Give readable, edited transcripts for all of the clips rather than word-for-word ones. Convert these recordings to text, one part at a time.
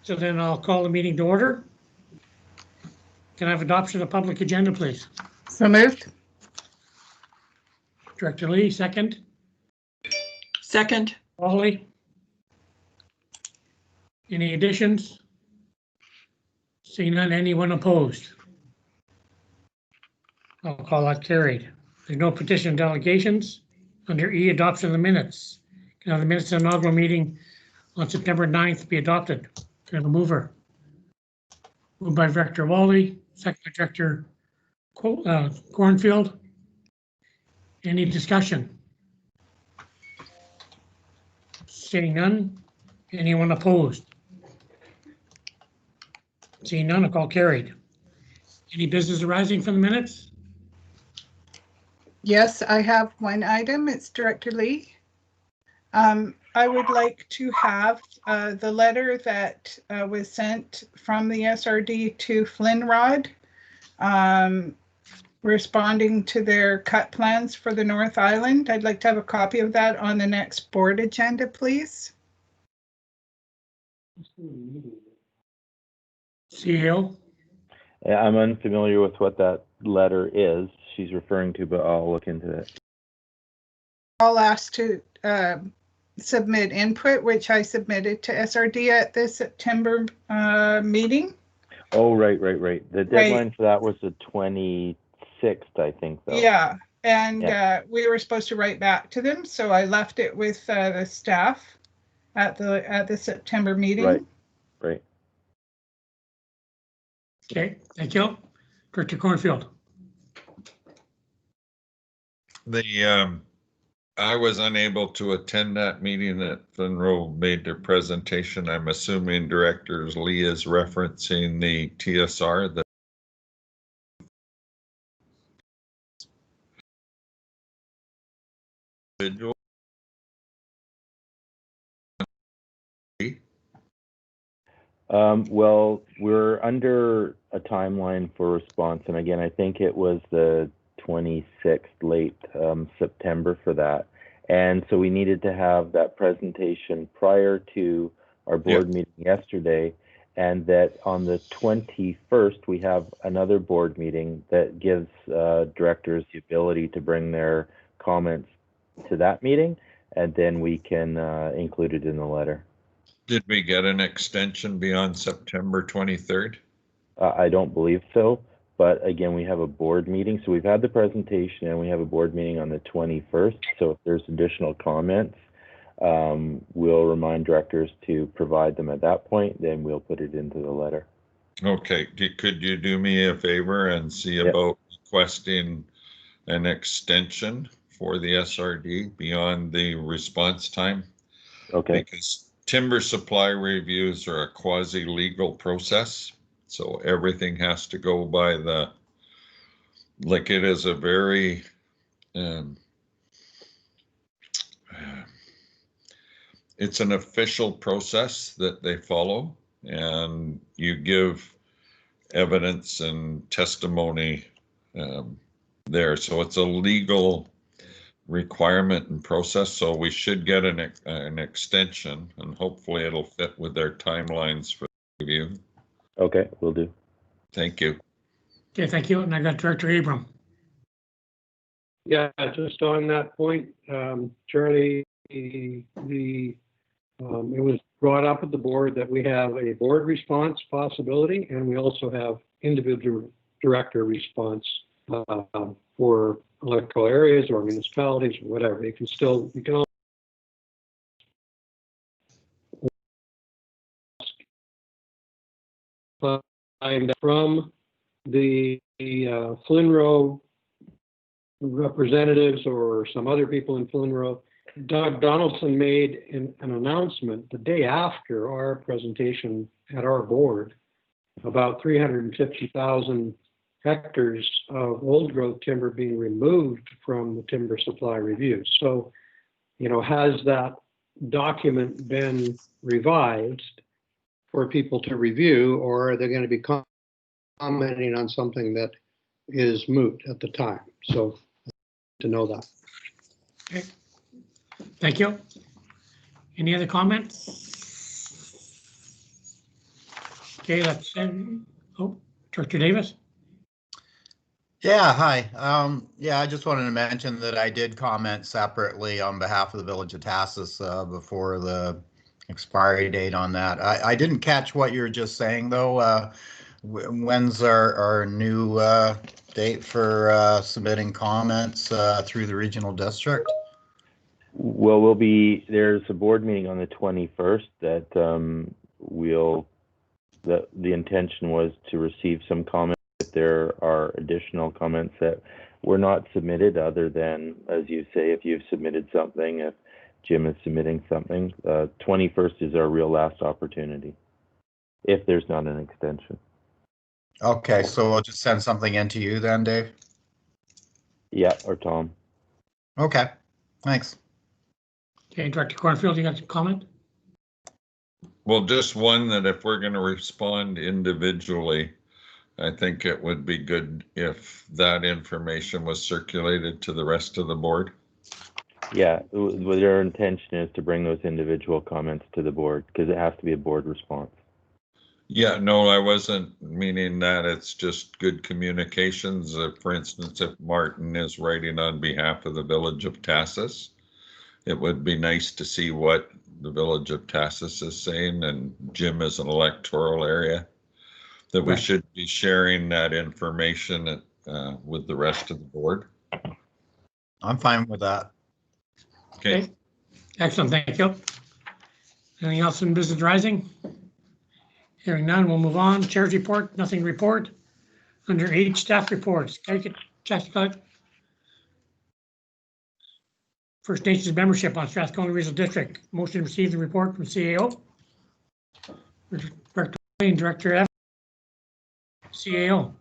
So then I'll call the meeting to order. Can I have adoption of public agenda, please? So moved. Director Lee, second. Second. Wally? Any additions? Seeing none, anyone opposed? I'll call that carried. There's no petition delegations. Under E, adoption of the minutes. Can I have the minutes of the inaugural meeting on September 9th be adopted? Can I have a mover? Moved by Director Wally, second by Director Cornfield. Any discussion? Seeing none. Anyone opposed? Seeing none, a call carried. Any business arising from the minutes? Yes, I have one item. It's Director Lee. I would like to have the letter that was sent from the SRD to Flynnrod, responding to their cut plans for the North Island. I'd like to have a copy of that on the next board agenda, please. C. Hill? Yeah, I'm unfamiliar with what that letter is she's referring to, but I'll look into it. I'll ask to submit input, which I submitted to SRD at the September meeting. Oh, right. The deadline for that was the 26th, I think, though. Yeah, and we were supposed to write back to them, so I left it with the staff at the September meeting. Right. Okay, thank you. Director Cornfield. I was unable to attend that meeting that Flynnrod made their presentation. I'm assuming Director Lee is referencing the TSR. Well, we're under a timeline for response, and again, I think it was the 26th, late September for that. And so we needed to have that presentation prior to our board meeting yesterday, and that on the 21st, we have another board meeting that gives directors the ability to bring their comments to that meeting, and then we can include it in the letter. Did we get an extension beyond September 23rd? I don't believe so, but again, we have a board meeting. So we've had the presentation and we have a board meeting on the 21st. So if there's additional comments, we'll remind directors to provide them at that point, then we'll put it into the letter. Okay, could you do me a favor and see about requesting an extension for the SRD beyond the response time? Okay. Because timber supply reviews are a quasi-legal process, so everything has to go by it is a very, it's an official process that they follow, and you give evidence and testimony there. So it's a legal requirement and process, so we should get an extension, and hopefully it'll fit with their timelines for review. Okay, will do. Thank you. Okay, thank you. And I got Director Abram. Yeah, just on that point, Charlie, it was brought up at the board that we have a board response possibility, and we also have individual director response for electoral areas or municipalities or whatever. You can all find from the Flynnrod representatives or some other people in Flynnrod. Doug Donaldson made an announcement the day after our presentation at our board about 350,000 hectares of old growth timber being removed from the timber supply review. So, has that document been revised for people to review, or are they going to be commenting on something that is moot at the time? So, to know that. Okay, thank you. Any other comments? Okay, that's, oh, Director Davis? Yeah, hi. Yeah, I just wanted to mention that I did comment separately on behalf of the Village of Tassus before the expiry date on that. I didn't catch what you were just saying, though. When's our new date for submitting comments through the regional district? Well, there's a board meeting on the 21st that the intention was to receive some comments. If there are additional comments that were not submitted, other than, as you say, if you've submitted something, if Jim is submitting something, 21st is our real last opportunity, if there's not an extension. Okay, so I'll just send something in to you then, Dave? Yeah, or Tom. Okay, thanks. Okay, Director Cornfield, you got some comment? Well, just one that if we're going to respond individually, I think it would be good if that information was circulated to the rest of the board. Yeah, their intention is to bring those individual comments to the board because it has to be a board response. Yeah, no, I wasn't meaning that. It's just good communications. For instance, if Martin is writing on behalf of the Village of Tassus, it would be nice to see what the Village of Tassus is saying, and Jim is an electoral area, that we should be sharing that information with the rest of the board. I'm fine with that. Okay. Excellent, thank you. Anything else in Business Rising? Hearing none, we'll move on. Chair's report, nothing to report. Under H, staff reports. Check First Nations membership on Strathcona Regional District. Motion to receive the report from CAO. Director Wayne, Director F. CAO.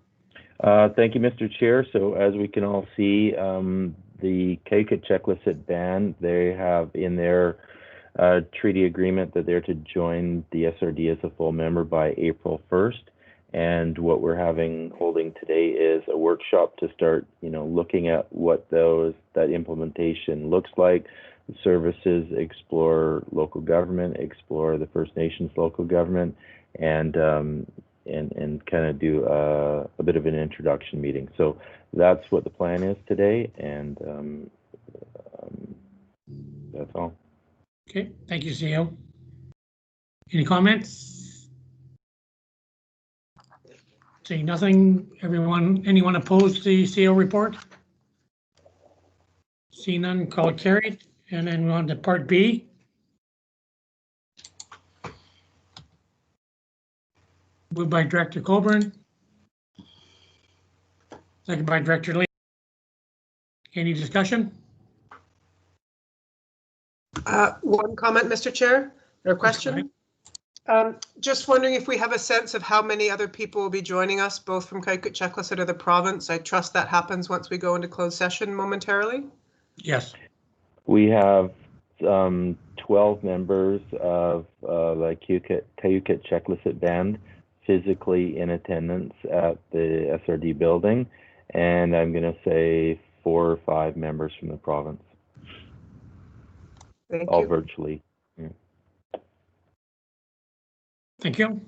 Thank you, Mr. Chair. So as we can all see, the Cayucot-Checklisset Band, they have in their treaty agreement that they're to join the SRD as a full member by April 1st. And what we're holding today is a workshop to start, looking at what that implementation looks like, the services, explore local government, explore the First Nations local government, and kind of do a bit of an introduction meeting. So that's what the plan is today, and that's all. Okay, thank you, CEO. Any comments? Seeing nothing, anyone opposed to the CEO report? See none, call it carried. And then on to part B. Moved by Director Colburn. Second by Director Lee. Any discussion? One comment, Mr. Chair, or question. Just wondering if we have a sense of how many other people will be joining us, both from Cayucot-Checklisset or the province. I trust that happens once we go into closed session momentarily. Yes. We have 12 members of the Cayucot-Checklisset Band physically in attendance at the SRD building, and I'm going to say 4 or 5 members from the province. Thank all you. Virtually. Yeah. Thank you.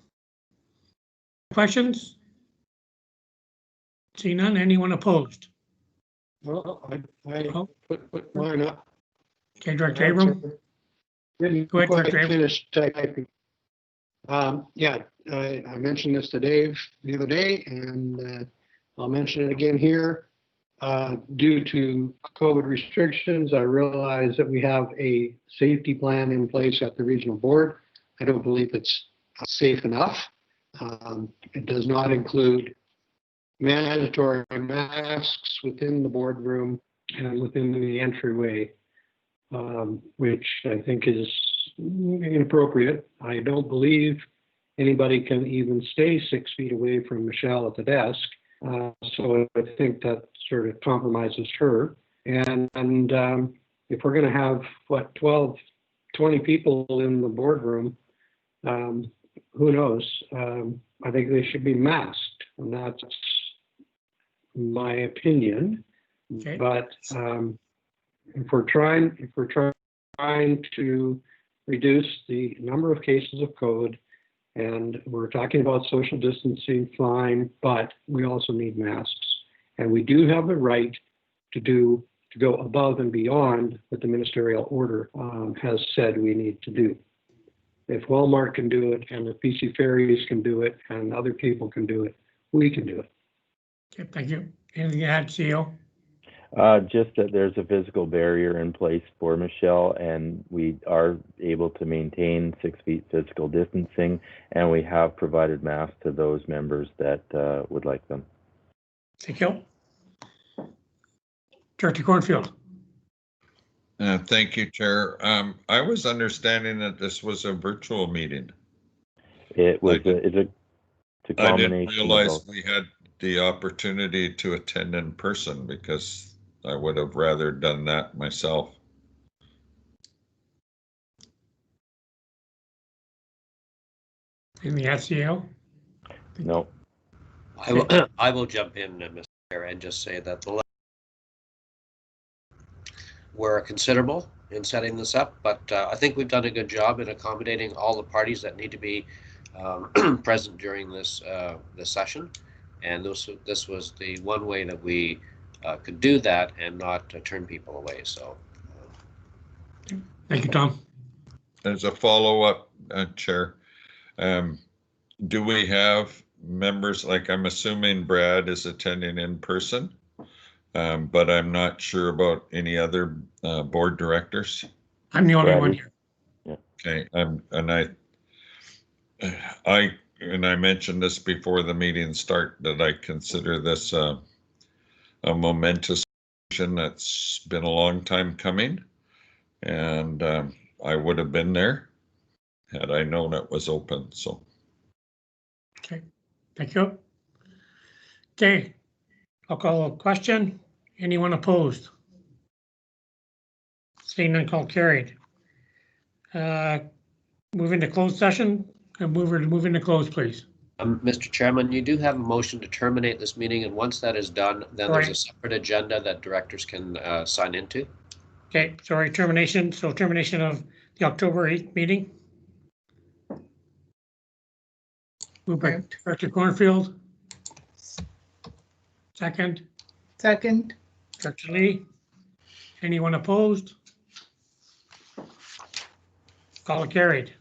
Questions? See none. Anyone opposed? Well, I Oh. put mine up. Okay, Director Abram. Didn't Go ahead, quite Director Abram. finish typing. Yeah, I mentioned this to Dave the other day, and I'll mention it again here. Due to COVID restrictions, I realize that we have a safety plan in place at the regional board. I don't believe it's safe enough. It does not include mandatory masks within the boardroom and within the entryway, which I think is inappropriate. I don't believe anybody can even stay 6 feet away from Michelle at the desk. So I think that sort of compromises her. And if we're going to have, 20 people in the boardroom, who knows? I think they should be masked, and that's my opinion. Okay. But if we're trying to reduce the number of cases of COVID And we're talking about social distancing, fine, but we also need masks. And we do have a right to go above and beyond what the ministerial order has said we need to do. If Walmart can do it, and if BC Ferries can do it, and other people can do it, we can do it. Okay, thank you. Anything to add, CEO? Just that there's a physical barrier in place for Michelle, and we are able to maintain 6 feet physical distancing, and we have provided masks to those members that would like them. Thank you. Director Cornfield. Thank you, Chair. I was understanding that this was a virtual meeting. It was I it's a I combination. didn't realize we had the opportunity to attend in person, because I would have rather done that myself. Anything to add, CEO? No. I will jump in, Mr. Chair, and just say that the were considerable in setting this up, but I think we've done a good job in accommodating all the parties that need to be present during this this session. And this was the one way that we could do that and not turn people away. So, Thank you, Tom. As a follow-up, Chair, do we have members, like I'm assuming Brad is attending in person, but I'm not sure about any other board directors. I'm the only Brad one is- here. Okay, I mentioned this before the meeting start, that I consider this a momentous action that's been a long time coming, and I would have been there had I known it was open. So, Okay, thank you. Okay, I'll call a question. Anyone opposed? Seeing none, call carried. Move into closed session. Move into closed, please. Mr. Chairman, you do have a motion to terminate this meeting, and once that is done, then there's a Right. separate agenda that directors can sign into. Okay, sorry, termination. So termination of the October 8th meeting. Moved by Correct. Director Cornfield. Second, Second. Director Lee. Anyone opposed? Call it carried.